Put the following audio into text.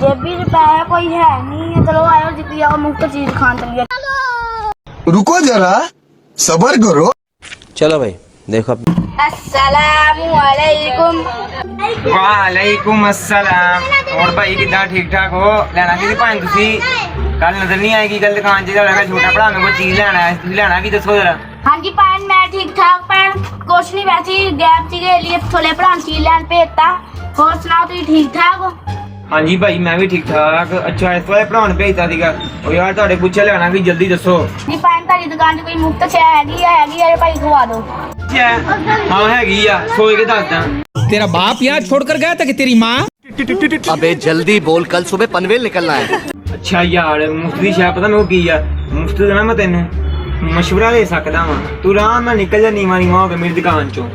जेबी रुपया कोई है नहीं है। चलो आयो जितनी आओ मुफ्त चीज खान चलिए। रुको जरा सबर करो। चलो भाई देखो अस्सलामुअलैकुम। वालेकुम अस्सलाम। और भाई किदा ठीक ठाक हो? लेना की भाई तुसी कल नजर नहीं आएगी कल दुकान से छोटा भरा मेरे को चीज लेना है तुसी लेना की दसो जरा। हाँ जी भैन मैं ठीक ठाक भैन कुछ नहीं वैसे ही गैप के लिए थोड़े भरा चीज लैन भेजता। और सुनाओ तुम ठीक ठाक हो? हाँ जी भाई मैं भी ठीक ठाक। अच्छा इस वाले भरा ने भेजता सीगा और यार ਤੁਹਾਡੇ ਪੁੱਛਿਆ ਲੈਣਾ ਵੀ ਜਲਦੀ ਦੱਸੋ। जी भैन तारी दुकान से कोई मुफ्त शै हैगी है भाई खवा दो। हाँ हैगी आ सोच के दसदा। तेरा बाप यहाँ छोड़कर गया था कि तेरी माँ? अबे जल्दी बोल कल सुबह पनवेल निकलना है। अच्छा यार मुफ्त ਦੀ ਸ਼ੈ ਪਤਾ ਮੈਨੂੰ ਕੀ ਆ ਮੁਫਤ ਦਾ ਨਾ ਮੈਂ ਤੈਨੂੰ ਮਸ਼ਵਰਾ ਦੇ ਸਕਦਾ ਵਾਂ ਤੂੰ ਆਰਾਮ ਨਾਲ ਨਿਕਲ ਜਾ ਨੀਵਾਂ ਨੀਵਾਂ ਹੋ ਕੇ ਮੇਰੀ ਦੁਕਾਨ ਚੋਂ।